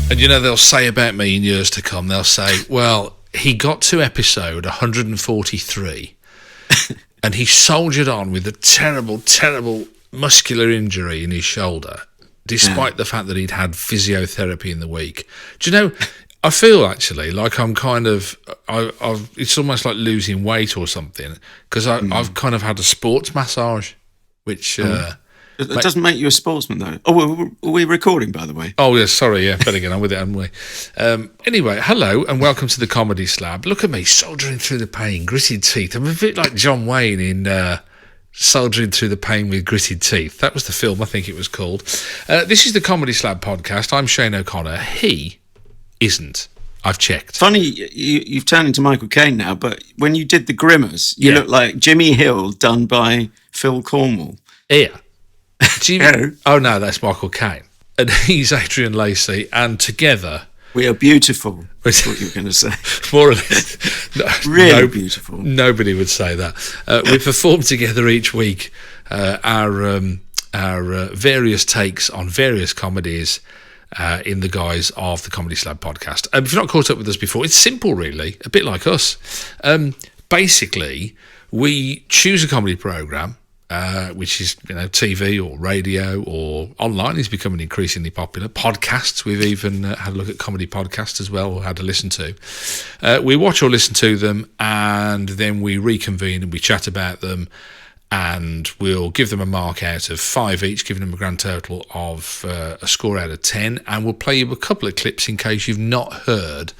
And you know, they'll say about me in years to come, they'll say, well, he got to episode 143 and he soldiered on with a terrible, terrible muscular injury in his shoulder, despite the fact that he'd had physiotherapy in the week. Do you know, I feel actually like I'm kind of, it's almost like losing weight or something, because I've kind of had a sports massage, which... It doesn't make you a sportsman, though. Oh, are we recording, by the way? Oh, yeah, sorry, yeah, better get on with it, haven't we? Anyway, hello and welcome to the Comedy Slab. Look at me, soldiering through the pain, gritted teeth. I'm a bit like John Wayne in Soldiering Through the Pain with Gritted Teeth. That was the film, I think it was called. This is the Comedy Slab podcast. I'm Shane O'Connor. He isn't. I've checked. Funny, you've turned into Michael Caine now, but when you did the grimace, you look like Jimmy Hill done by Phil Cornwall. Yeah. Oh no, that's Michael Caine, and he's Adrian Lacey, and together we are beautiful. That's what you were going to say. More or less, really beautiful. Nobody would say that. We perform together each week our various takes on various comedies in the guise of the Comedy Slab podcast. If you're not caught up with us before, it's simple, really, a bit like us. Basically, we choose a comedy program. Which is, TV or radio or online is becoming increasingly popular. Podcasts, we've even had a look at comedy podcasts as well, or had to listen to. We watch or listen to them, and then we reconvene and we chat about them, and we'll give them a mark out of 5 each, giving them a grand total of a score out of 10, and we'll play you a couple of clips in case you've not heard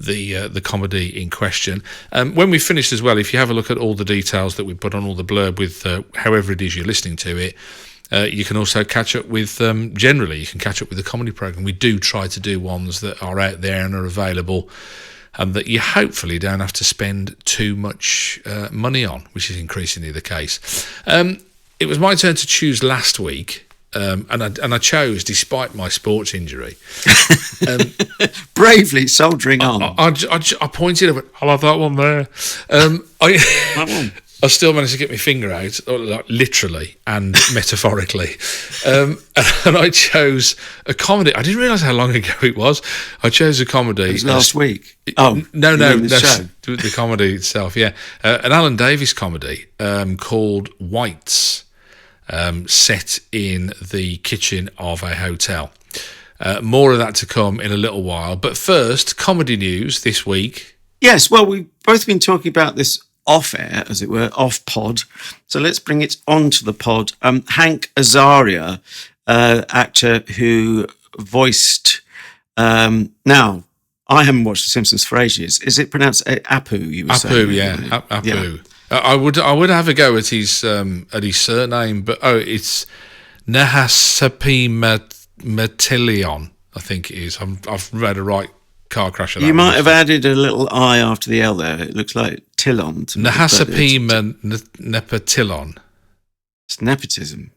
the comedy in question. When we finish as well, if you have a look at all the details that we put on all the blurb with however it is you're listening to it, you can also catch up with, generally, you can catch up with the comedy programme. We do try to do ones that are out there and are available, and that you hopefully don't have to spend too much money on, which is increasingly the case. It was my turn to choose last week. And I chose despite my sports injury. Bravely soldiering on. I pointed over. I'll have that one there. I still managed to get my finger out, like literally and metaphorically. And I chose a comedy. I didn't realise how long ago it was. I chose a comedy. It was last week. No, the comedy itself. Yeah, an Alan Davies comedy called Whites. Set in the kitchen of a hotel. More of that to come in a little while. But first, comedy news this week. Yes, well, we've both been talking about this off-air, as it were, off-pod. So let's bring it onto the pod. Hank Azaria, actor who voiced... now, I haven't watched The Simpsons for ages. Is it pronounced Apu, you were saying? Apu, yeah. Apu. Yeah. I would have a go at his surname, but it's Nahasapi Metilion, I think it is. I've read a right car crash of that. You might have added a little I after the L there. It looks like Tilon. Nahasapi Nepatilon. It's nepotism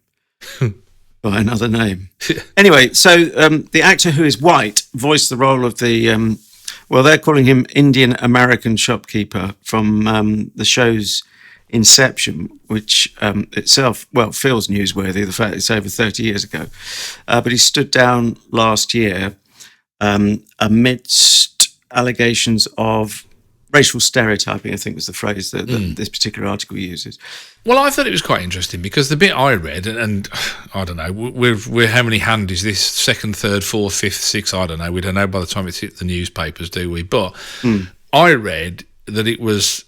by another name. Anyway, so the actor who is white voiced the role of the... well, they're calling him Indian American shopkeeper from the show's Inception, which itself, feels newsworthy, the fact it's over 30 years ago. But he stood down last year amidst allegations of racial stereotyping, I think was the phrase that this particular article uses. Well, I thought it was quite interesting because the bit I read, and I don't know, we're how many hand is this? Second, third, fourth, fifth, sixth? I don't know. We don't know by the time it's hit the newspapers, do we? But I read that it was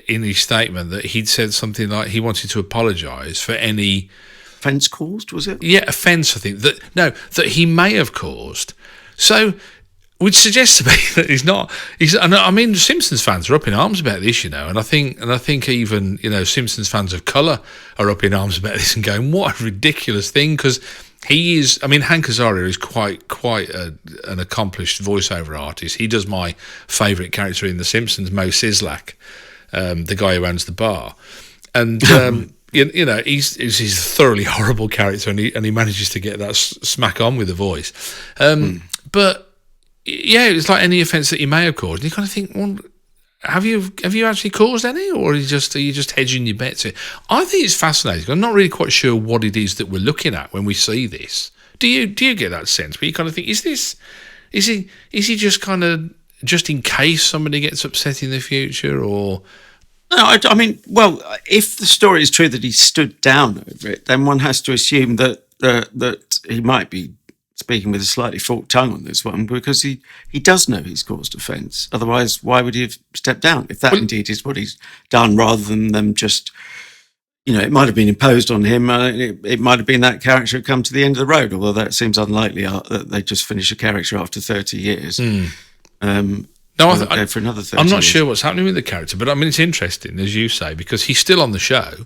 in his statement that he'd said something like he wanted to apologise for any offence caused. Was it? Yeah, offence. I think that he may have caused. So. Which suggests to me that he's not. I mean, Simpsons fans are up in arms about this, and I think even Simpsons fans of colour are up in arms about this and going, "What a ridiculous thing!" Because he is. I mean, Hank Azaria is quite an accomplished voiceover artist. He does my favourite character in The Simpsons, Mo Sislak, the guy who owns the bar, and. He's a thoroughly horrible character, and he manages to get that smack on with the voice, but. Yeah, it's like any offence that you may have caused. And you kind of think, well, have you actually caused any, or are you just hedging your bets here? I think it's fascinating. I'm not really quite sure what it is that we're looking at when we see this. Do you get that sense? But you kind of think, is this Is he just kind of just in case somebody gets upset in the future, or? No, I mean, well, if the story is true that he stood down over it, then one has to assume that that he might be speaking with a slightly forked tongue on this one, because he does know he's caused offence. Otherwise, why would he have stepped down if that indeed is what he's done, rather than them just, it might have been imposed on him. It might have been that character had come to the end of the road, although that seems unlikely that they just finish a character after 30 years. No, go for another 30 I'm not years. sure what's happening with the character, but I mean, it's interesting, as you say, because he's still on the show.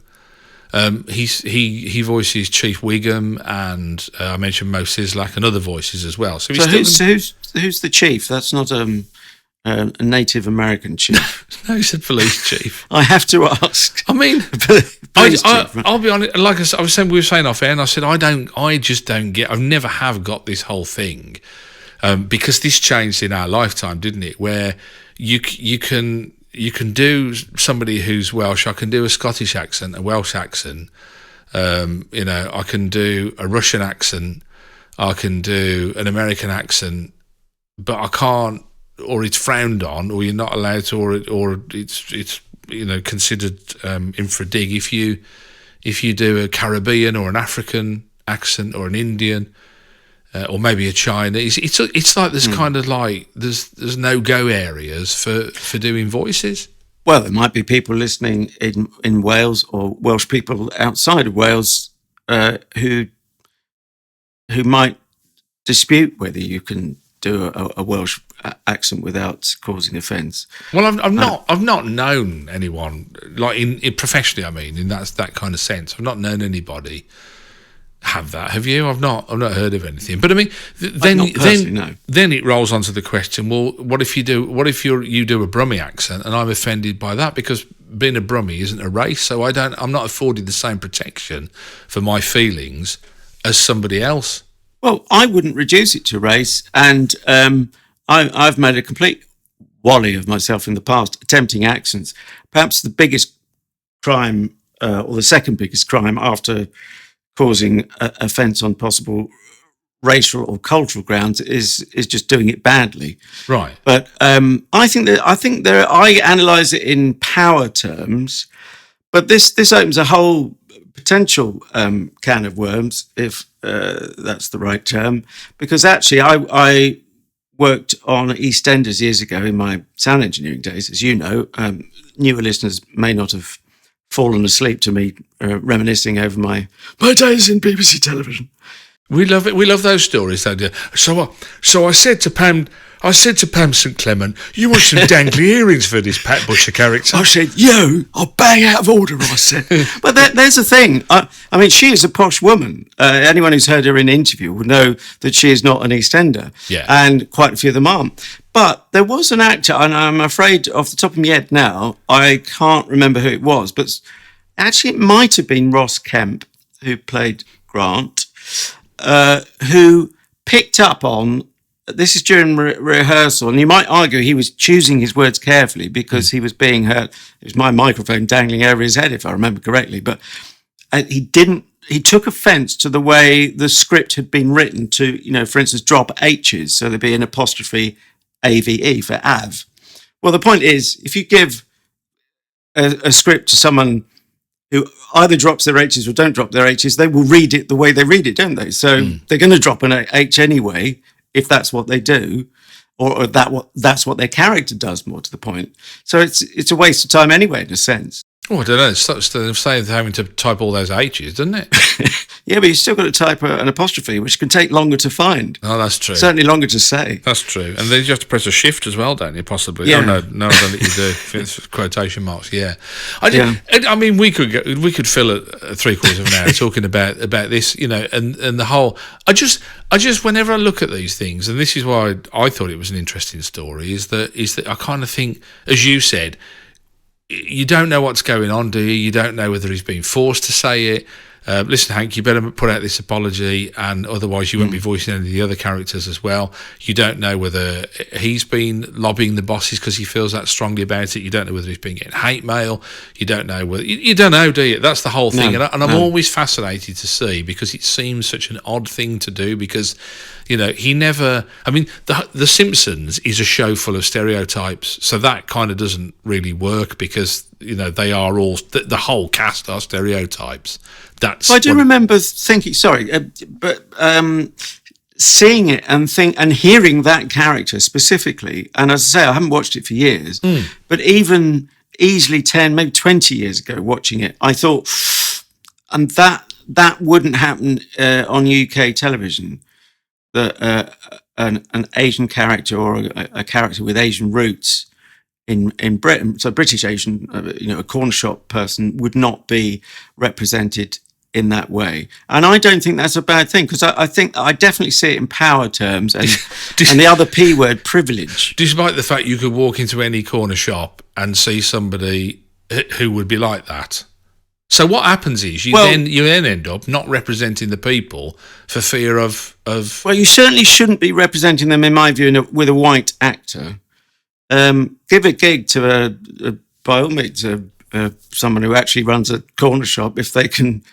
He voices Chief Wiggum, and I mentioned Mo Sislak and other voices as well. So who's the chief? That's not a Native American chief. No, he's a police chief. I have to ask. I mean, I'll be honest. Like I was saying, we were saying off air, and I said I just don't get. I've never have got this whole thing. Because this changed in our lifetime, didn't it? Where you can do somebody who's Welsh. I can do a Scottish accent, a Welsh accent. I can do a Russian accent. I can do an American accent, but I can't, or it's frowned on, or you're not allowed to, or it's considered infra dig if you do a Caribbean or an African accent or an Indian. Or maybe a Chinese. It's like there's kind of like there's no go areas for doing voices. Well, there might be people listening in Wales, or Welsh people outside of Wales who might dispute whether you can do a Welsh accent without causing offence. Well, I've not known anyone like in professionally. I mean, in that kind of sense, I've not known anybody have that. Have you? I've not heard of anything. But I mean, then it rolls onto the question. Well, what if you do a Brummie accent, and I'm offended by that because being a Brummie isn't a race, so I'm not afforded the same protection for my feelings as somebody else. Well, I wouldn't reduce it to race, and I've made a complete wally of myself in the past attempting accents. Perhaps the biggest crime, or the second biggest crime after causing offence on possible racial or cultural grounds is just doing it badly. Right. But I think I analyse it in power terms, but this opens a whole potential can of worms, if that's the right term, because actually I worked on EastEnders years ago in my sound engineering days, as you know. Newer listeners may not have fallen asleep to me reminiscing over my days in BBC television. We love it. We love those stories, though. Dear. So I said to Pam St Clement, "You want some dangly earrings for this Pat Butcher character?" I said, "You are bang out of order," I said. But there's a thing. I mean, she is a posh woman. Anyone who's heard her in an interview will know that she is not an Eastender. Yeah. And quite a few of them aren't. But there was an actor, and I'm afraid off the top of my head now, I can't remember who it was, but actually it might have been Ross Kemp, who played Grant, who picked up on, this is during rehearsal, and you might argue he was choosing his words carefully because he was being heard. It was my microphone dangling over his head, if I remember correctly, but he took offence to the way the script had been written to, for instance, drop H's, so there'd be an apostrophe AVE for Av. Well, the point is, if you give a script to someone who either drops their H's or don't drop their H's, they will read it the way they read it, don't they? So they're going to drop an H anyway, if that's what they do, or that's what their character does, more to the point. So it's a waste of time anyway, in a sense. Oh, I don't know. It's the same as having to type all those H's, doesn't it? Yeah, but you've still got to type an apostrophe, which can take longer to find. Oh, that's true. Certainly longer to say. That's true. And then you have to press a shift as well, don't you, possibly? Yeah. Oh, no, I don't think you do. It's quotation marks, yeah. I mean, we could fill a 3/4 of an hour talking about this, and the whole... I just, whenever I look at these things, and this is why I thought it was an interesting story, is that I kind of think, as you said, you don't know what's going on, do you? You don't know whether he's being forced to say it. listen, Hank, you better put out this apology, and otherwise you won't be voicing any of the other characters as well. You don't know whether he's been lobbying the bosses because he feels that strongly about it. You don't know whether he's been getting hate mail. You don't know whether you don't know, do you? That's the whole thing. And I'm always fascinated to see, because it seems such an odd thing to do, because he never. I mean, the Simpsons is a show full of stereotypes, so that kind of doesn't really work, because they are all the whole cast are stereotypes. I do remember thinking, but seeing it and hearing that character specifically, and as I say, I haven't watched it for years, but even easily 10, maybe 20 years ago, watching it, I thought, and that wouldn't happen on UK television, that an Asian character or a character with Asian roots in Britain, so British Asian, a corner shop person would not be represented in that way. And I don't think that's a bad thing, because I think I definitely see it in power terms and the other P word, privilege. Despite the fact you could walk into any corner shop and see somebody who would be like that. So what happens is you then end up not representing the people for fear of. Well, you certainly shouldn't be representing them, in my view, with a white actor. Give a gig to by all means, someone who actually runs a corner shop, if they can.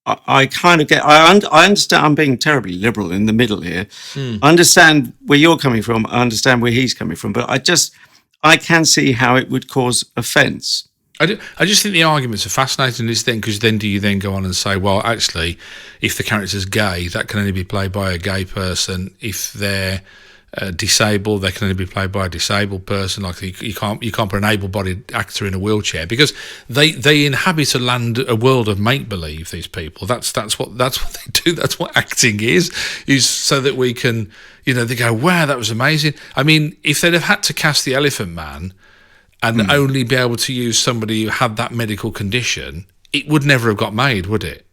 I kind of get. I understand. I'm being terribly liberal in the middle here. I understand where you're coming from. I understand where he's coming from. But I can see how it would cause offence. I just think the arguments are fascinating, this thing, because then do you then go on and say, well, actually, if the character's gay, that can only be played by a gay person. If they're disabled, they can only be played by a disabled person. Like you can't put an able-bodied actor in a wheelchair, because they inhabit a world of make-believe. These people, that's what they do. That's what acting is so that we can, they go, wow, that was amazing. I mean, if they'd have had to cast the Elephant Man and only be able to use somebody who had that medical condition, it would never have got made, would it?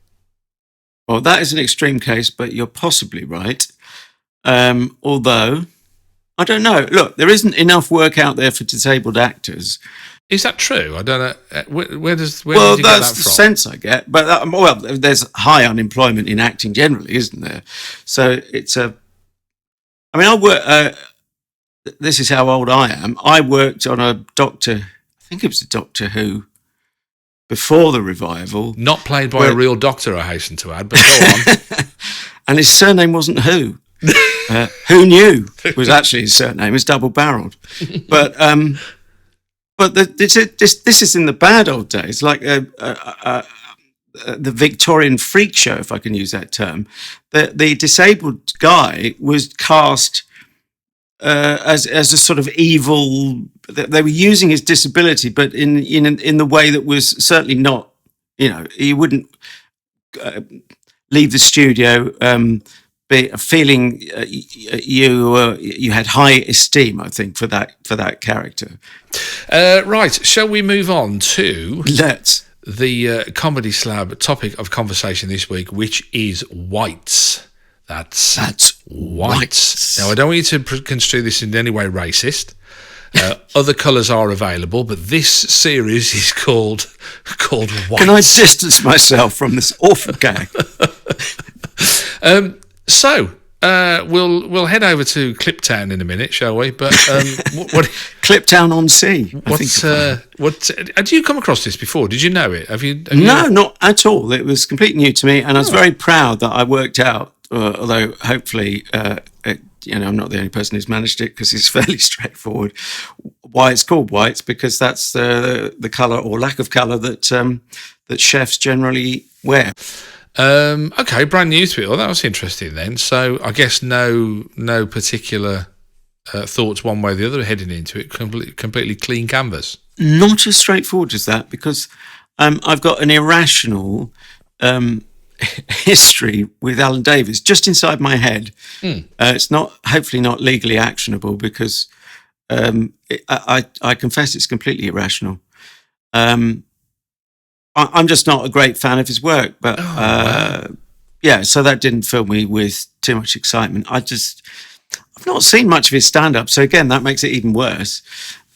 Well, that is an extreme case, but you're possibly right. Although, I don't know. Look, there isn't enough work out there for disabled actors. Is that true? I don't know. Where did you get that from? Well, that's the sense I get. But, there's high unemployment in acting generally, isn't there? So it's I work... this is how old I am. I worked on a Doctor... I think it was a Doctor Who before the revival. Not played by a real doctor, I hasten to add, but go on. And his surname wasn't Who. Who knew was actually his surname. It's double-barreled. But this is in the bad old days, like the Victorian freak show, if I can use that term. The disabled guy was cast as a sort of evil. They were using his disability, but in the way that was certainly not. He wouldn't leave the studio feeling you had high esteem, I think, for that character. Right, shall we move on to the Comedy Slab topic of conversation this week, which is whites. That's whites. Now, I don't want you to construe this in any way racist. Other colours are available, but this series is called whites. Can I distance myself from this awful gag? So we'll head over to Cliptown in a minute, shall we? But what Cliptown on Sea. Had you come across this before? Did you know it? Have you? No, not at all. It was completely new to me, and I was very proud that I worked out. Although hopefully, I'm not the only person who's managed it, because it's fairly straightforward. Why it's called whites, because that's the colour or lack of colour that chefs generally wear. Okay, brand new to it. Well, that was interesting then. So I guess no particular thoughts one way or the other heading into it. Completely clean canvas. Not as straightforward as that, because I've got an irrational history with Alan Davies just inside my head. It's hopefully not legally actionable, because I confess it's completely irrational. I'm just not a great fan of his work, but so that didn't fill me with too much excitement. I've not seen much of his stand-up, so again, that makes it even worse.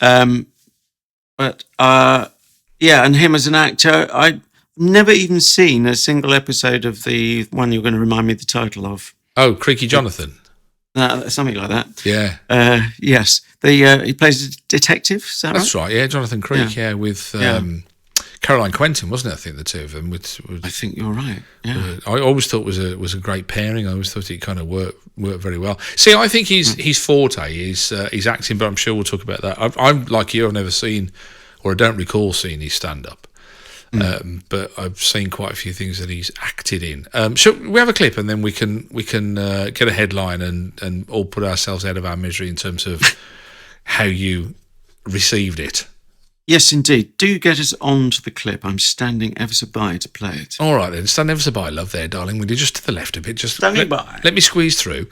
And him as an actor, never even seen a single episode of the one you're going to remind me the title of. Oh, Creaky Jonathan. Something like that. Yeah. Yes. He plays a detective, is that That's right? right, yeah, Jonathan Creek, with Caroline Quentin, wasn't it? I think the two of them. I think you're right. Yeah. I always thought was a great pairing. I always thought it kind of worked very well. See, I think his forte is acting, but I'm sure we'll talk about that. I'm like you. I've never seen, or I don't recall seeing his stand up. But I've seen quite a few things that he's acted in. Shall we have a clip and then we can get a headline and all put ourselves out of our misery in terms of how you received it. Yes, indeed. Do get us on to the clip. I'm standing ever so by to play it. All right, then. Stand ever so by, love, there, darling. Will you just to the left a bit? Just Standing by. Let me squeeze through.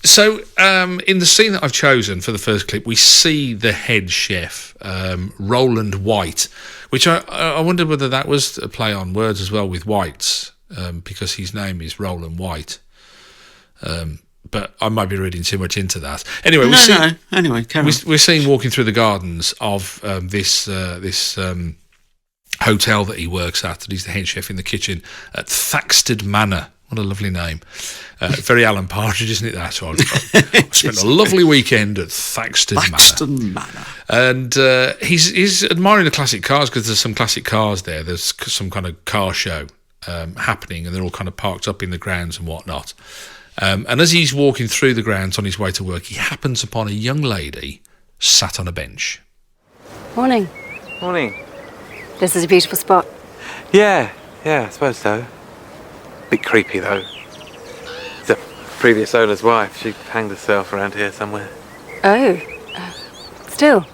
So, in the scene that I've chosen for the first clip, we see the head chef, Roland White, which I wondered whether that was a play on words as well with whites, because his name is Roland White. But I might be reading too much into that. Anyway, Anyway, carry on. We're seen walking through the gardens of this hotel that he works at. That he's the head chef in the kitchen at Thaxted Manor. What a lovely name. Very Alan Partridge, isn't it, that? So I spent a lovely weekend at Thaxted Manor. And he's admiring the classic cars because there's some classic cars there. There's some kind of car show happening and they're all kind of parked up in the grounds and whatnot. And as he's walking through the grounds on his way to work, he happens upon a young lady sat on a bench. Morning. Morning. This is a beautiful spot. Yeah, I suppose so. Bit creepy, though. The previous owner's wife, she hanged herself around here somewhere. Oh, still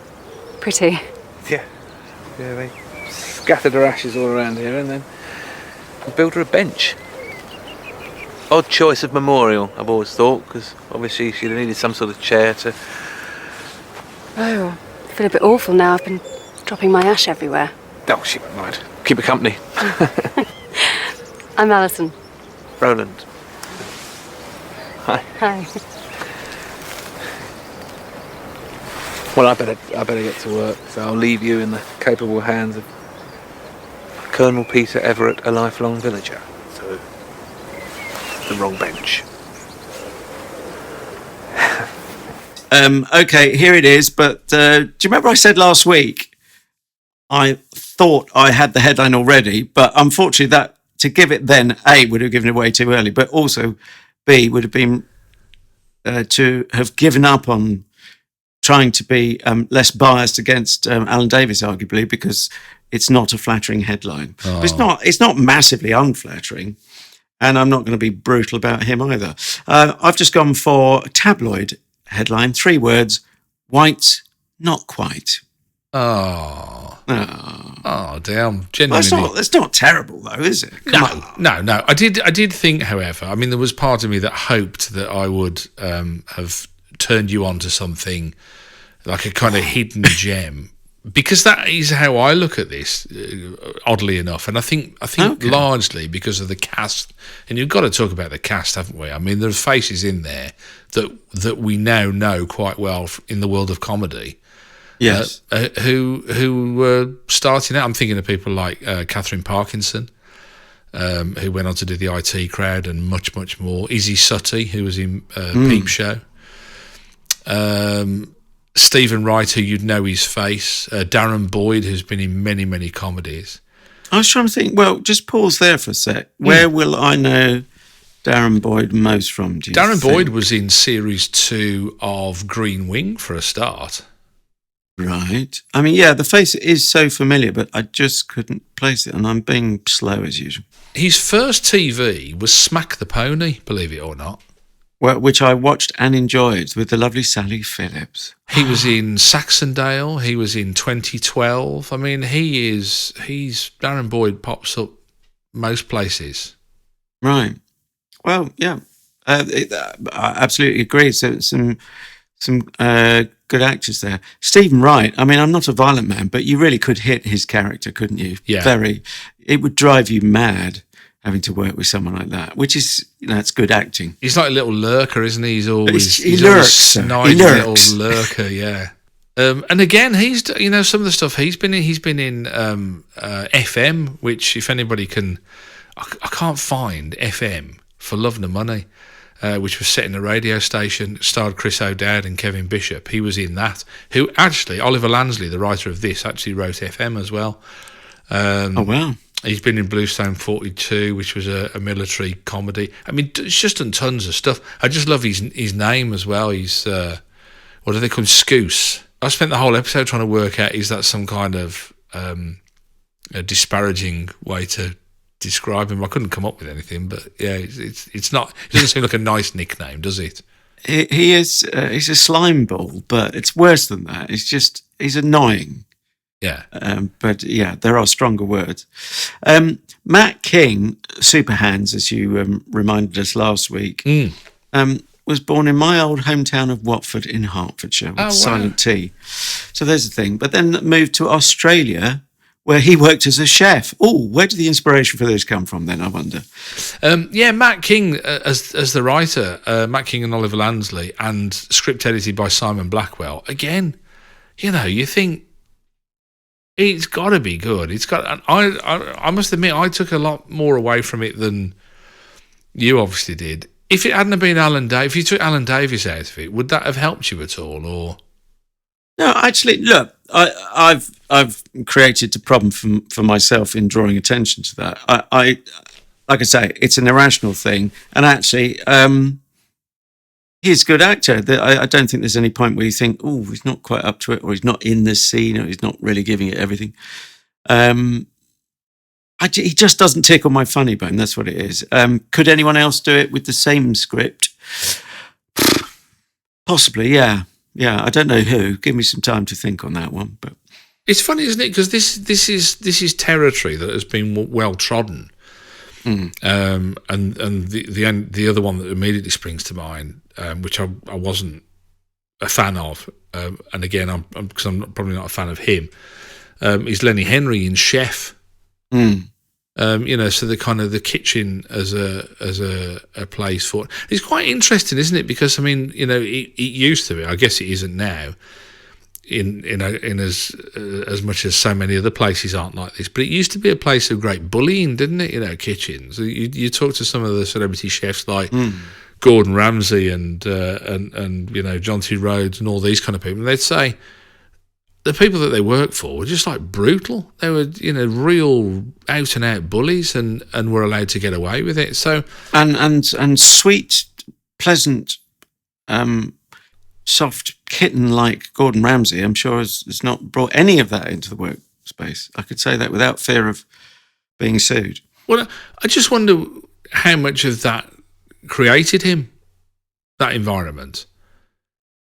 pretty. Yeah, they scattered her ashes all around here and then built her a bench. Odd choice of memorial, I've always thought, because obviously she'd have needed some sort of chair to... Oh, I feel a bit awful now. I've been dropping my ash everywhere. Oh, she won't mind. Keep her company. I'm Alison. Roland. Hi. Hi. Well, I better get to work, so I'll leave you in the capable hands of Colonel Peter Everett, a lifelong villager. So, the wrong bench. Okay, here it is. But do you remember I said last week I thought I had the headline already, but unfortunately that to give it then, A, would have given it away too early, but also B, would have been to have given up on trying to be less biased against Alan Davis, arguably, because it's not a flattering headline. Oh. It's not massively unflattering, and I'm not going to be brutal about him either. I've just gone for a tabloid headline, 3 words: white, not quite. Oh, damn! Genuinely, that's not terrible though, is it? No. I did think, however, I mean, there was part of me that hoped that I would have turned you on to something like a kind of hidden gem, because that is how I look at this, oddly enough. And I think largely because of the cast, and you've got to talk about the cast, haven't we? I mean, there's faces in there that we now know quite well in the world of comedy. Yes, who were starting out. I'm thinking of people like Catherine Parkinson, who went on to do the IT Crowd and much, much more. Izzy Sutty, who was in Peep Show. Stephen Wright, who you'd know his face. Darren Boyd, who's been in many, many comedies. I was trying to think. Well, just pause there for a sec. Where will I know Darren Boyd most from? Darren Boyd was in series 2 of Green Wing for a start. Right. I mean, yeah, the face is so familiar, but I just couldn't place it, and I'm being slow as usual. His first TV was Smack the Pony, believe it or not. Well, which I watched and enjoyed with the lovely Sally Phillips. He was in Saxondale. He was in 2012. I mean, he's Darren Boyd pops up most places. Right. Well, yeah, I absolutely agree. So some good actors there. Stephen Wright, I mean, I'm not a violent man, but you really could hit his character, couldn't you? Yeah. It would drive you mad having to work with someone like that, which is, it's good acting. He's like a little lurker, isn't he? He's always he lurks. snide little lurker, yeah. And again, he's some of the stuff he's been in. He's been in FM, which if anybody can, I can't find FM for Love Nor Money, which was set in a radio station, starred Chris O'Dowd and Kevin Bishop. He was in that. Who actually, Oliver Lansley, the writer of this, actually wrote FM as well. Oh wow! He's been in Bluestone 42, which was a military comedy. I mean, it's just done tons of stuff. I just love his name as well. He's what do they call him? Skoose. I spent the whole episode trying to work out, is that some kind of a disparaging way to describe him? I couldn't come up with anything, but yeah, it's not. It doesn't seem like a nice nickname, does it? He is. He's a slime ball, but it's worse than that. He's annoying. Yeah. But yeah, there are stronger words. Matt King, Super Hands, as you reminded us last week, was born in my old hometown of Watford in Hertfordshire with Silent T. So there's the thing. But then moved to Australia, where he worked as a chef. Oh, where did the inspiration for this come from then, I wonder? Matt King as the writer, Matt King and Oliver Lansley, and script edited by Simon Blackwell. Again, you think it's got to be good. It's got. I must admit, I took a lot more away from it than you obviously did. If it hadn't been Alan Davis, if you took Alan Davis out of it, would that have helped you at all? Or no, actually, look, I've created a problem for myself in drawing attention to that. I like I say, it's an irrational thing, and actually, he's a good actor. I don't think there's any point where you think, oh, he's not quite up to it, or he's not in this scene, or he's not really giving it everything. He just doesn't tickle my funny bone. That's what it is. Could anyone else do it with the same script? Possibly, yeah. Yeah, I don't know who. Give me some time to think on that one. But it's funny, isn't it? Because this is territory that has been well trodden. And the other one that immediately springs to mind, which I wasn't a fan of, and again, because I'm probably not a fan of him, is Lenny Henry in Chef. So the kind of the kitchen as a place for it's quite interesting, isn't it? Because I mean, it used to be. I guess it isn't now. In as much as so many other places aren't like this, but it used to be a place of great bullying, didn't it? Kitchens. You talk to some of the celebrity chefs like Gordon Ramsay and John T. Rhodes and all these kind of people, and they'd say the people that they worked for were just like brutal. They were, real out and out bullies, and were allowed to get away with it. So and sweet, pleasant, soft kitten like Gordon Ramsay, I'm sure has not brought any of that into the workspace. I could say that without fear of being sued. Well, I just wonder how much of that created him, that environment.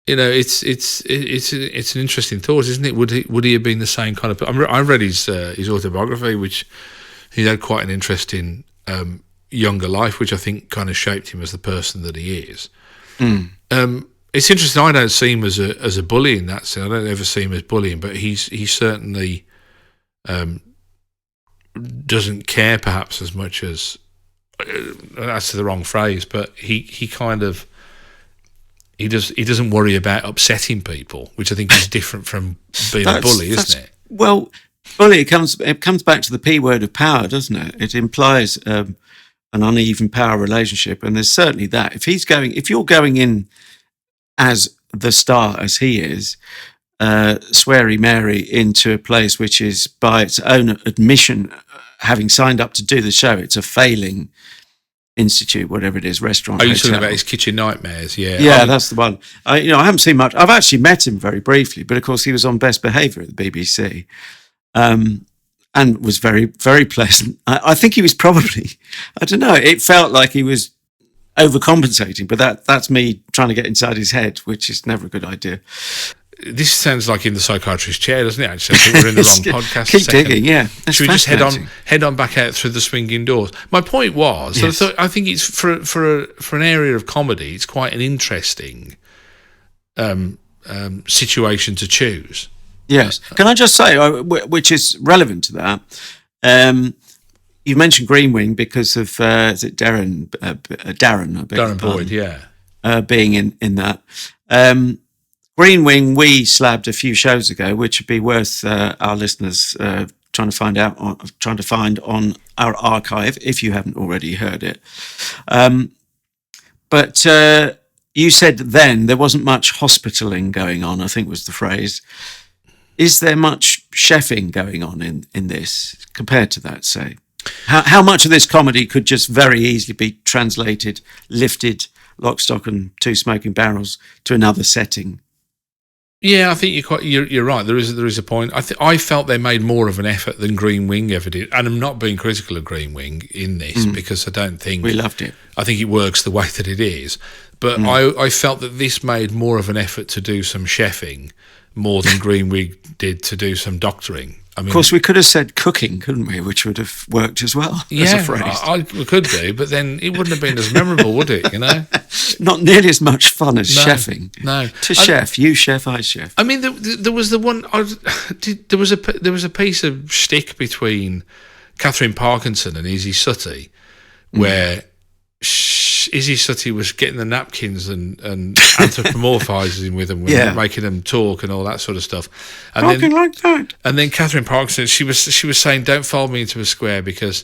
It's an interesting thought, isn't it? Would he have been the same kind of? I read his autobiography, which he had quite an interesting younger life, which I think kind of shaped him as the person that he is. It's interesting. I don't see him as a bully in that sense. I don't ever see him as bullying, but he certainly doesn't care perhaps as much as that's the wrong phrase, but he kind of. He doesn't worry about upsetting people, which I think is different from being a bully, isn't it? Well, bully, it comes back to the P word of power, doesn't it? It implies an uneven power relationship, and there's certainly that. If you're going in as the star as he is, sweary Mary into a place which is by its own admission, having signed up to do the show, it's a failing institute, whatever it is, restaurant. Are you talking about his kitchen nightmares? Yeah, yeah, that's the one. I haven't seen much. I've actually met him very briefly, but of course he was on Best Behaviour at the BBC, and was very, very pleasant. I think he was probably, I don't know. It felt like he was overcompensating, but that's me trying to get inside his head, which is never a good idea. This sounds like in the psychiatrist's chair, doesn't it? Actually, I think we're in the wrong podcast. Keep digging, yeah. Should we just head on back out through the swinging doors? My point was, yes. I think it's for an area of comedy, it's quite an interesting situation to choose. Yes. Can I just say, which is relevant to that? You mentioned Green Wing because of is it Darren? Darren Boyd, yeah, being in that. Green Wing we slabbed a few shows ago, which would be worth our listeners trying to find on our archive if you haven't already heard it. But you said then there wasn't much hospitaling going on, I think was the phrase. Is there much chefing going on in this compared to that, say? How much of this comedy could just very easily be translated, lifted, lock, stock and two smoking barrels to another setting? Yeah, I think you're right. There is a point. I felt they made more of an effort than Green Wing ever did, and I'm not being critical of Green Wing in this because I don't think we loved it. I think it works the way that it is, but I felt that this made more of an effort to do some chefing more than Green Wing did to do some doctoring. I mean, of course, we could have said cooking, couldn't we? Which would have worked as well as a phrase. We could do, but then it wouldn't have been as memorable, would it? You know, not nearly as much fun as chefing. No, chef, you chef, I chef. I mean, there was the one. There was a piece of shtick between Catherine Parkinson and Izzy Suttie, where Izzy Suttie was getting the napkins and anthropomorphizing with them, making them talk and all that sort of stuff. And talking like that. And then Catherine Parkinson, she was saying, "Don't fold me into a square because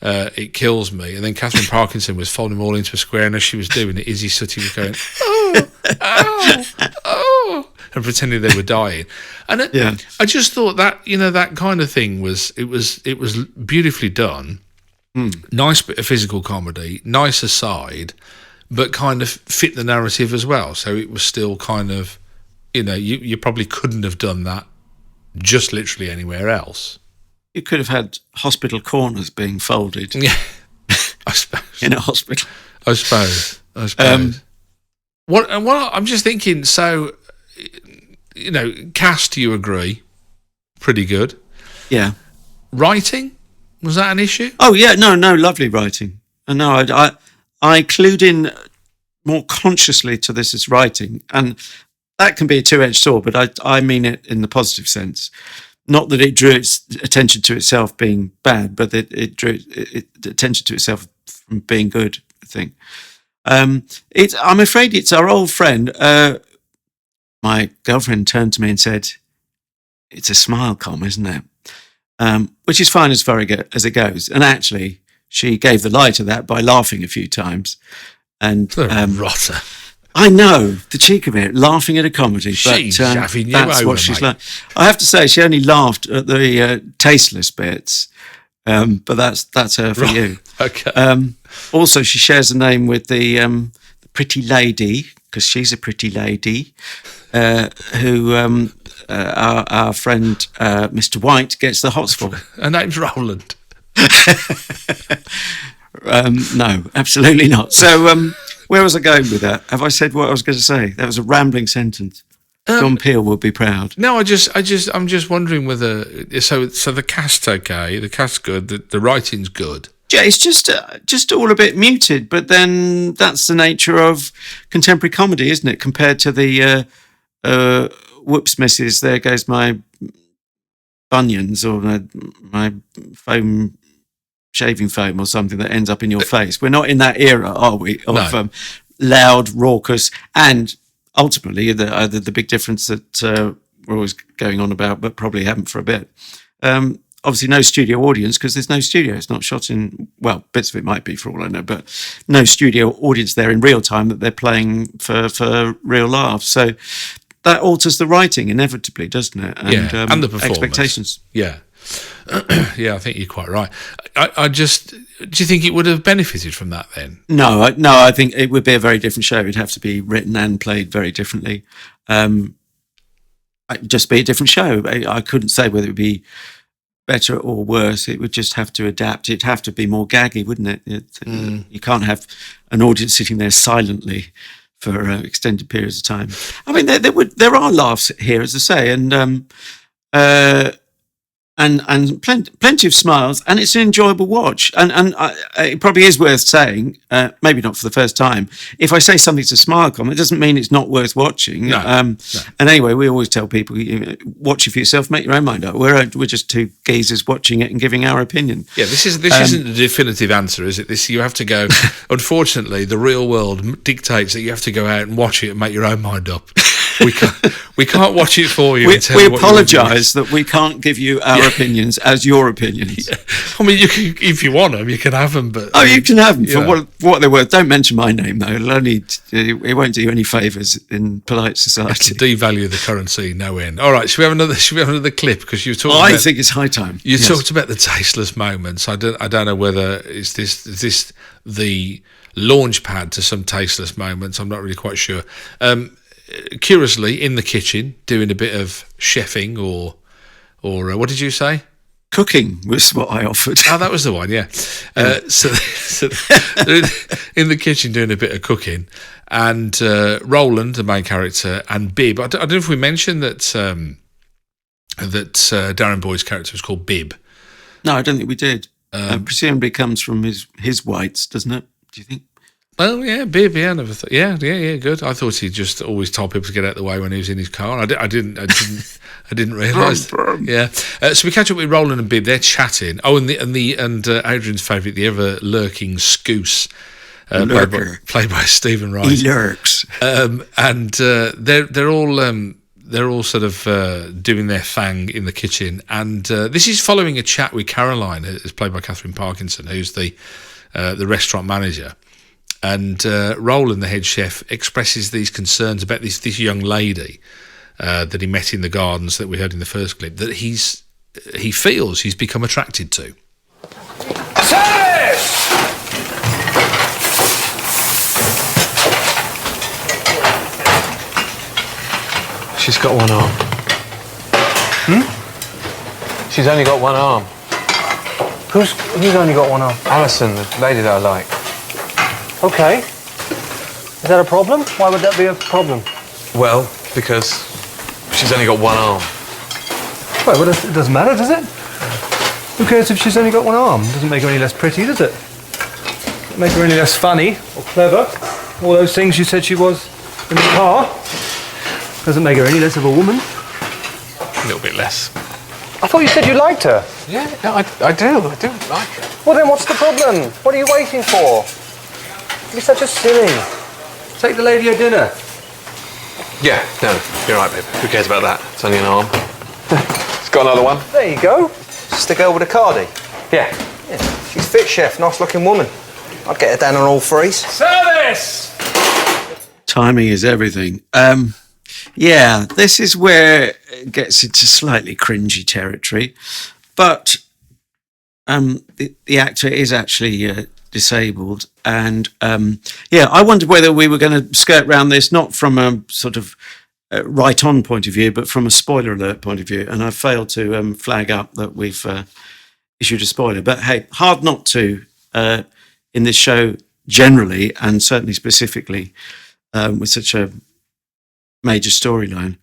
it kills me." And then Catherine Parkinson was folding them all into a square, and as she was doing it, Izzy Suttie was going, "Oh," and pretending they were dying. And I just thought that that kind of thing was beautifully done. Nice bit of physical comedy, nice aside, but kind of fit the narrative as well. So it was still kind of, you probably couldn't have done that just literally anywhere else. You could have had hospital corners being folded. Yeah, I suppose. In a hospital. I suppose. What I'm just thinking, so, cast, you agree? Pretty good. Yeah. Writing? Was that an issue? Oh yeah, no, lovely writing. And no, I clued in more consciously to this as writing, and that can be a two-edged sword. But I mean it in the positive sense, not that it drew its attention to itself being bad, but that it drew attention to itself from being good. I think. I'm afraid it's our old friend. My girlfriend turned to me and said, "It's a smile com, isn't it?" Which is fine as far as it goes. And actually, she gave the lie to that by laughing a few times. And rotter. I know, the cheek of it, laughing at a comedy. She's having you that's over, what she's mate. like. I have to say, she only laughed at the tasteless bits. But that's her for you. Okay. Also, she shares a name with the pretty lady, because she's a pretty lady, who our friend Mr. White gets the hots for. Her name's Roland. No, absolutely not. So where was I going with that? Have I said what I was going to say? That was a rambling sentence. John Peel would be proud. No, I'm just wondering whether so the cast's okay, the cast's good, the writing's good. Yeah, it's just all a bit muted, but then that's the nature of contemporary comedy, isn't it? Compared to the whoops, misses, there goes my bunions or my foam, shaving foam or something that ends up in your face. We're not in that era, are we? Of loud, raucous, and ultimately the big difference that we're always going on about, but probably haven't for a bit. Obviously no studio audience because there's no studio. It's not shot in, well, bits of it might be for all I know, but no studio audience there in real time that they're playing for real laughs. So that alters the writing inevitably, doesn't it? And, and the performance. Expectations. Yeah. Yeah, I think you're quite right. Do you think it would have benefited from that then? No, I think it would be a very different show. It'd have to be written and played very differently. It'd just be a different show. I couldn't say whether it would be better or worse. It would just have to adapt. It'd have to be more gaggy, wouldn't it? You can't have an audience sitting there silently for extended periods of time. I mean, there are laughs here, as I say, and plenty of smiles, and it's an enjoyable watch. And it probably is worth saying, maybe not for the first time, if I say something's a smile com, it doesn't mean it's not worth watching. No. And anyway, we always tell people, watch it for yourself, make your own mind up. We're just two geezers watching it and giving our opinion. Yeah, this isn't the definitive answer, is it? This you have to go. Unfortunately, the real world dictates that you have to go out and watch it and make your own mind up. we can't watch it for you. We and tell you what your review is. apologise that we can't give you our opinions as your opinions. Yeah. I mean, you can, if you want them, you can have them. But You can have them for what they're worth. Don't mention my name though. It won't do you any favours in polite society. Devalue the currency, no end. All right, should we have another clip? Because you talked. I think it's high time. You talked about the tasteless moments. I don't know whether is this the launch pad to some tasteless moments. I'm not really quite sure. Curiously, in the kitchen, doing a bit of chefing or what did you say? Cooking was what I offered. Oh, that was the one, yeah. So they're in the kitchen doing a bit of cooking, and Roland, the main character, and Bib. I don't know if we mentioned that Darren Boyd's character was called Bib. No, I don't think we did. Presumably comes from his whites, doesn't it? Do you think? Oh yeah, Bib. Yeah, I never thought. Yeah, good. I thought he just always told people to get out of the way when he was in his car. I didn't realise. Yeah. So we catch up with Roland and Bib. They're chatting. Oh, and Adrian's favourite, the ever lurking Skoose, played by Stephen Wright. He lurks. And they're all sort of doing their thing in the kitchen. And this is following a chat with Caroline, who's played by Catherine Parkinson, who's the restaurant manager. And Roland, the head chef, expresses these concerns about this young lady that he met in the gardens that we heard in the first clip, that he feels he's become attracted to. Service! She's got one arm. She's only got one arm. Who's only got one arm? Alison, the lady that I like. Okay. Is that a problem? Why would that be a problem? Well, because she's only got one arm. Well, it doesn't matter, does it? Who cares if she's only got one arm? It doesn't make her any less pretty, does it? Doesn't make her any less funny or clever. All those things you said she was in the car. Doesn't make her any less of a woman. A little bit less. I thought you said you liked her. Yeah, no, I do like her. Well, then what's the problem? What are you waiting for? You're such a silly. Take the lady her dinner. Yeah, no, you're right, babe. Who cares about that? It's only an arm. It's got another one. There you go. Just the girl with a cardie. Yeah. She's fit, chef. Nice looking woman. I'd get her down on all threes. Service! Timing is everything. Yeah, this is where it gets into slightly cringy territory, but the actor is actually disabled, and I wondered whether we were going to skirt around this, not from a sort of right-on point of view, but from a spoiler alert point of view, and I failed to flag up that we've issued a spoiler. But hey, hard not to in this show generally, and certainly specifically with such a major storyline.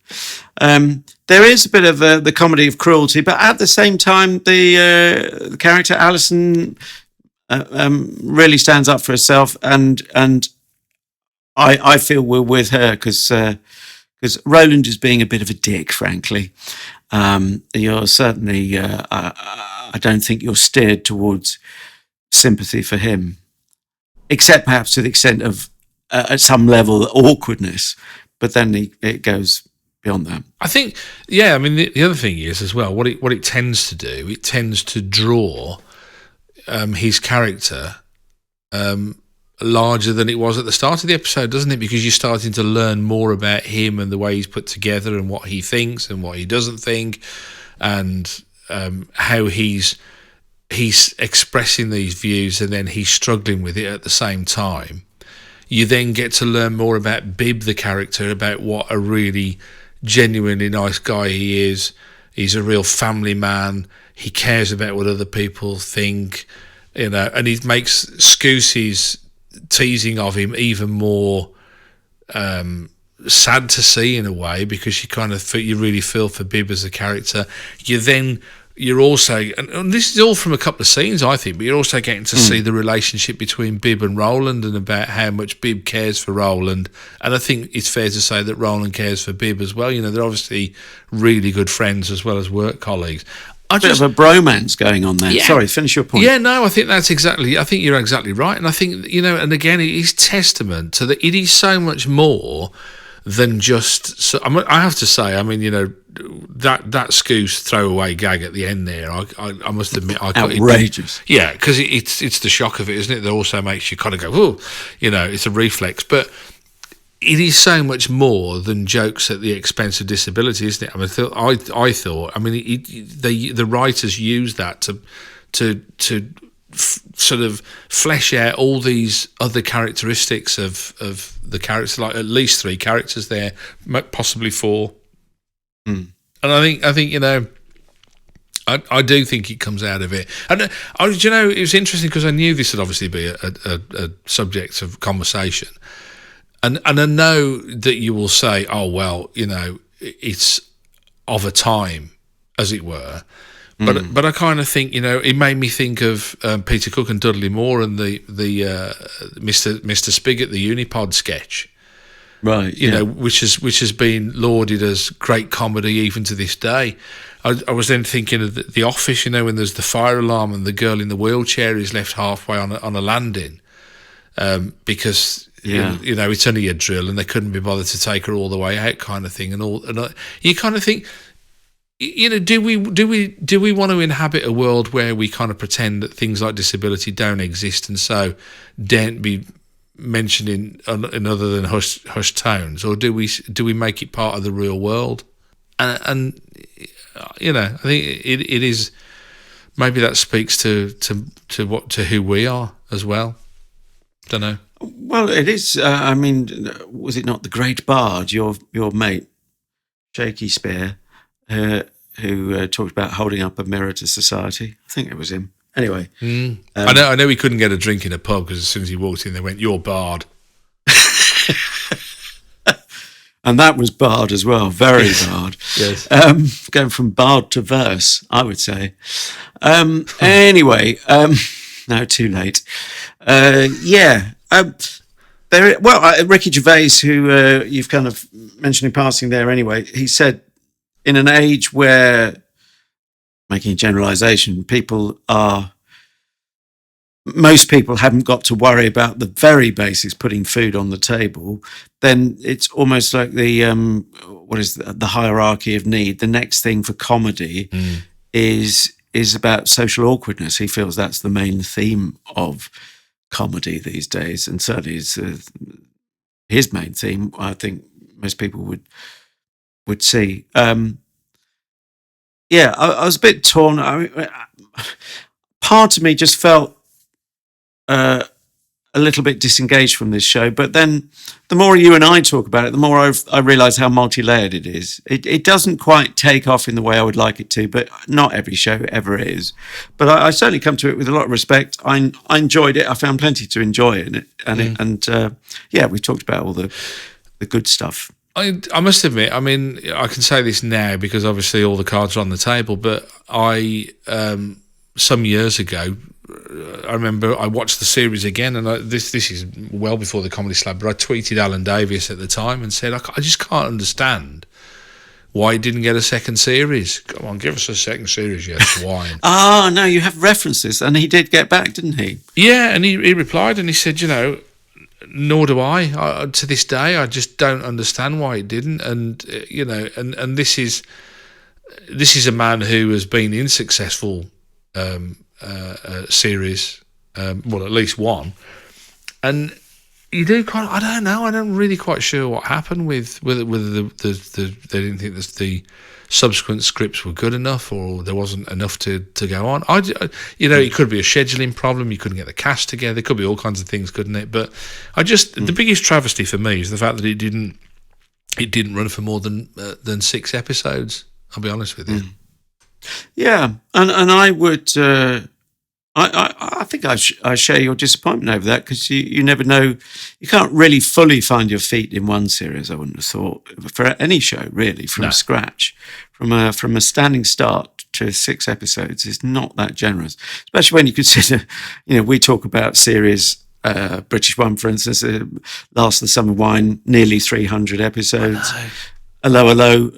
There is a bit of the comedy of cruelty, but at the same time, the character Alison really stands up for herself, and I feel we're with her because Roland is being a bit of a dick, frankly. You're certainly, I don't think you're steered towards sympathy for him, except perhaps to the extent of at some level awkwardness. But then it goes beyond that. I think, yeah. I mean, the other thing is as well what it tends to do. It tends to draw his character larger than it was at the start of the episode, doesn't it? Because you're starting to learn more about him and the way he's put together and what he thinks and what he doesn't think, and how he's expressing these views and then he's struggling with it at the same time. You then get to learn more about Bib, the character, about what a really genuinely nice guy he is. He's a real family man. He cares about what other people think, and he makes Skoose's teasing of him even more sad to see in a way, because you really feel for Bib as a character. You're also, and this is all from a couple of scenes, I think, but you're also getting to see the relationship between Bib and Roland and about how much Bib cares for Roland. And I think it's fair to say that Roland cares for Bib as well. They're obviously really good friends as well as work colleagues. A bit of a bromance going on there. Yeah. Sorry, finish your point. Yeah, no, I think you're exactly right. And I think, and again, it is testament to that it is so much more than just. So, I have to say, I mean, that Skoose throwaway gag at the end there, I must admit, outrageous. Yeah, because it's the shock of it, isn't it? That also makes you kind of go, oh, it's a reflex, but. It is so much more than jokes at the expense of disability, isn't it? I thought. I mean, the writers use that to sort of flesh out all these other characteristics of the characters, like at least 3 characters there, possibly 4. And I think I do think it comes out of it. And it was interesting because I knew this would obviously be a subject of conversation. And I know that you will say, oh, well, it's of a time, as it were. But I kind of think, it made me think of Peter Cook and Dudley Moore and the Mr. Spigot, the Unipod sketch. Right. Which has been lauded as great comedy even to this day. I was then thinking of The Office, when there's the fire alarm and the girl in the wheelchair is left halfway on a landing because... Yeah. It's only a drill, and they couldn't be bothered to take her all the way out, kind of thing. And you kind of think, do we want to inhabit a world where we kind of pretend that things like disability don't exist, and so daren't be mentioned in other than hushed tones, or do we make it part of the real world? And I think it is. Maybe that speaks to who we are as well. Don't know. Well, it is. I mean, was it not the great bard, your mate, Shaky Spear, who talked about holding up a mirror to society? I think it was him. Anyway, I know he couldn't get a drink in a pub because as soon as he walked in, they went, "You're bard," and that was bard as well, very bard. Yes, going from bard to verse, I would say. Anyway, no, too late. Ricky Gervais, who you've kind of mentioned in passing there anyway, he said, in an age where, making a generalisation, most people haven't got to worry about the very basics, putting food on the table, then it's almost like the hierarchy of need. The next thing for comedy is about social awkwardness. He feels that's the main theme of comedy these days, and certainly is his main theme. I think most people would see. I was a bit torn. Part of me just felt a little bit disengaged from this show, but then the more you and I talk about it, the more I realise how multi-layered it is. It doesn't quite take off in the way I would like it to, but not every show ever is. But I certainly come to it with a lot of respect. I enjoyed it. I found plenty to enjoy in it, we talked about all the good stuff. I must admit, I mean, I can say this now because obviously all the cards are on the table, but some years ago, I remember I watched the series again, and this is well before the Comedy Slab, but I tweeted Alan Davies at the time and said, I just can't understand why it didn't get a second series. Come on, give us a second series, you swine. No, you have references, and he did get back, didn't he? Yeah, and he replied, and he said, nor do I. To this day, I just don't understand why it didn't. And and this is a man who has been in successful series, well, at least one, and you do kind of, I don't know, I'm not really quite sure what happened with whether they didn't think the subsequent scripts were good enough, or there wasn't enough to go on. It could be a scheduling problem. You couldn't get the cast together. It could be all kinds of things, couldn't it? But the biggest travesty for me is the fact that it didn't run for more than 6 episodes. I'll be honest with you. Yeah, and I would. I think I share your disappointment over that, because you never know. You can't really fully find your feet in one series, I wouldn't have thought, for any show really, from scratch. From a standing start to 6 episodes is not that generous, especially when you consider, we talk about series, British one, for instance, Last of the Summer Wine, nearly 300 episodes. Low,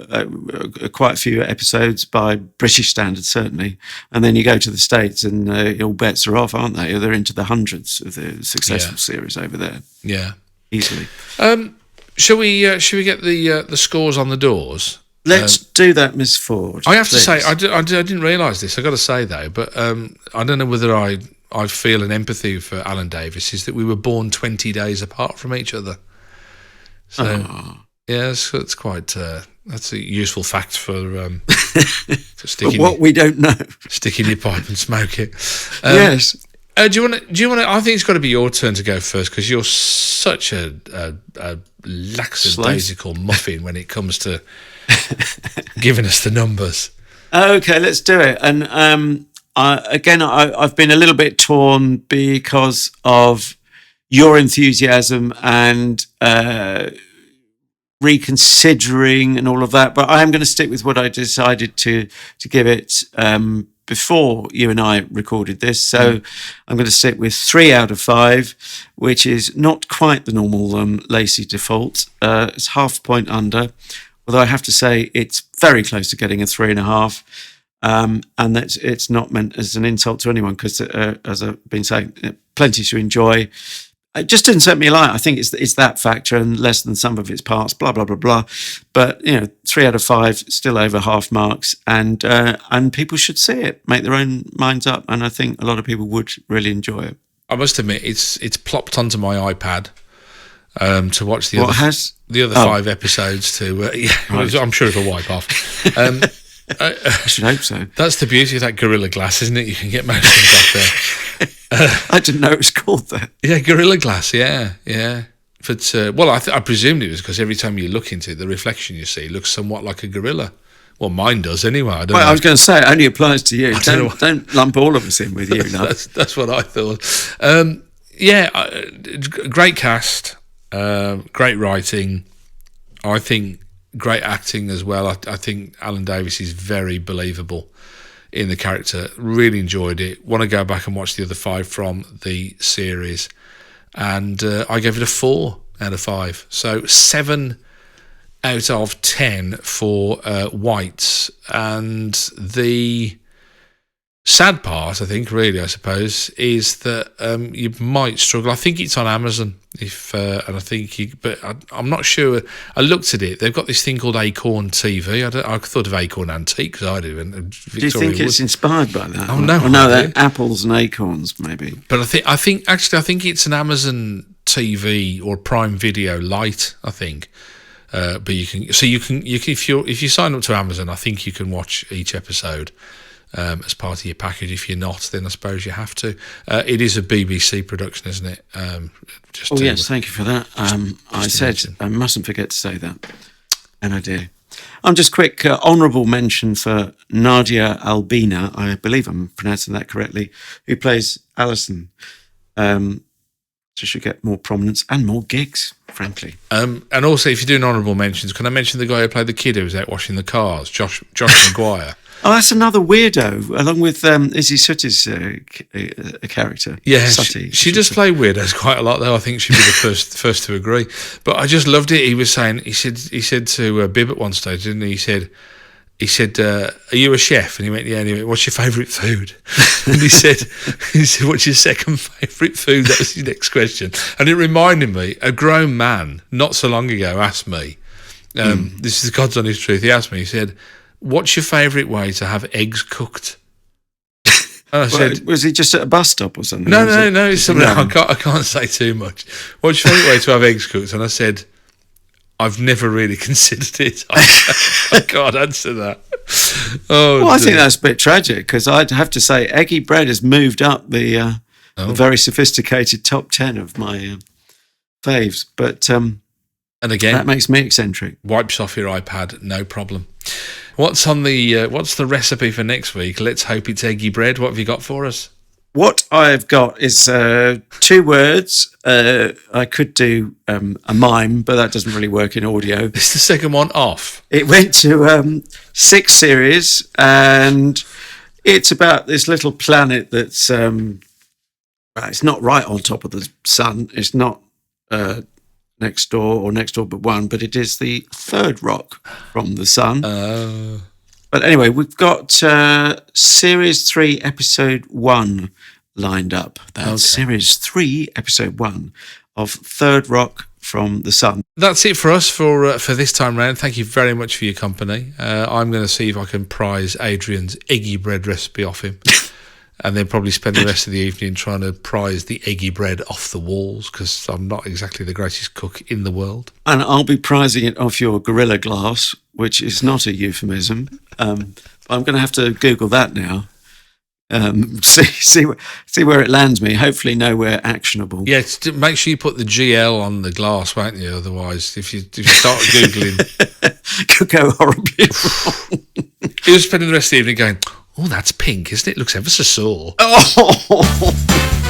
quite a few episodes by British standards, certainly. And then you go to the States and all bets are off, aren't they? They're into the hundreds of the successful series over there. Yeah. Easily. Shall we get the scores on the doors? Let's do that, Miss Ford. I have to please. say, I didn't realise this. I got to say though, but I don't know whether I feel an empathy for Alan Davis. Is that we were born 20 days apart from each other. So yeah, it's quite. That's a useful fact for But what we don't know. stick in your pipe and smoke it. Yes. Do you want to? I think it's got to be your turn to go first because you're such a lackadaisical muffin when it comes to giving us the numbers. Okay, let's do it. And I've been a little bit torn because of your enthusiasm and reconsidering and all of that. But I am going to stick with what I decided to give it before you and I recorded this. So I'm going to stick with 3 out of 5, which is not quite the normal Lacey default. It's half a point under. Although I have to say it's very close to getting a 3.5, and that's it's not meant as an insult to anyone because, as I've been saying, plenty to enjoy. It just didn't set me alight. I think it's that factor and less than some of its parts. Blah blah blah blah. But 3 out of 5, still over half marks, and people should see it, make their own minds up, and I think a lot of people would really enjoy it. I must admit, it's plopped onto my iPad. To watch the other 5 episodes. Right. I'm sure it'll wipe off. I should hope so. That's the beauty of that Gorilla Glass, isn't it? You can get most things off there. I didn't know it was called that. Yeah, Gorilla Glass. Yeah. But I presumed it was because every time you look into it, the reflection you see looks somewhat like a gorilla. Well, mine does anyway. I don't know. I was going to say it only applies to you. Don't lump all of us in with you. That's what I thought. Great cast. Great writing, I think. Great acting as well. I think Alan Davis is very believable in the character. Really enjoyed it. Want to go back and watch the other 5 from the series, and I gave it a 4 out of 5. So 7 out of 10 for Whites. And the sad part, I think, really, I suppose, is that you might struggle. I think it's on Amazon, and I think but I'm not sure. I looked at it. They've got this thing called Acorn TV. I thought of Acorn Antiques. I do. And do you think it's inspired by that? Oh no, they're apples and acorns, maybe. But I think it's an Amazon TV or Prime Video Lite. I think. But you can if you sign up to Amazon, I think you can watch each episode. As part of your package. If you're not, then I suppose you have to. It is a BBC production, isn't it? Yes, thank you for that. I said I mustn't forget to say that, and I do. Just quick honourable mention for Nadia Albina, I believe I'm pronouncing that correctly, who plays Alison. She should get more prominence and more gigs, frankly. And also, if you're doing honourable mentions, can I mention the guy who played the kid who was out washing the cars, Josh Maguire? Oh, that's another weirdo, along with Izzy Sooty's character. Yeah, she does play weirdos quite a lot, though. I think she'd be the first to agree. But I just loved it. He was saying, he said to Bib at one stage, didn't he? He said, "Are you a chef?" And he went, "Yeah." And he went, "What's your favourite food?" And he said, "What's your second favourite food?" That was his next question. And it reminded me, a grown man not so long ago asked me, this is God's honest truth. He asked me, he said, "What's your favourite way to have eggs cooked?" And I said, "Was he just at a bus stop or something?" No, it's something I can't say too much. "What's your favourite way to have eggs cooked?" And I said, "I've never really considered it. I can't answer that." I think that's a bit tragic because I'd have to say eggy bread has moved up the very sophisticated top 10 of my faves. But and again, that makes me eccentric. Wipes off your iPad, no problem. What's on the what's the recipe for next week? Let's hope it's eggy bread. What have you got for us? What I've got is 2 words. I could do a mime, but that doesn't really work in audio. It's the second one off. It went to 6 series, and it's about this little planet that's it's not right on top of the sun. It's not next door but one, but it is the third rock from the sun. But anyway, we've got Series 3, Episode 1 lined up. That's Series 3, Episode 1 of Third Rock from the sun. That's it for us for this time round. Thank you very much for your company. I'm going to see if I can prize Adrian's eggy bread recipe off him. And then probably spend the rest of the evening trying to prize the eggy bread off the walls, because I'm not exactly the greatest cook in the world. And I'll be prizing it off your Gorilla Glass, which is not a euphemism. I'm going to have to Google that now. See where it lands me. Hopefully nowhere actionable. Yeah, make sure you put the GL on the glass, won't you? Otherwise, if you start Googling... Could go horribly wrong. You're spending the rest of the evening going, oh, that's pink, isn't it? Looks ever so sore. Oh.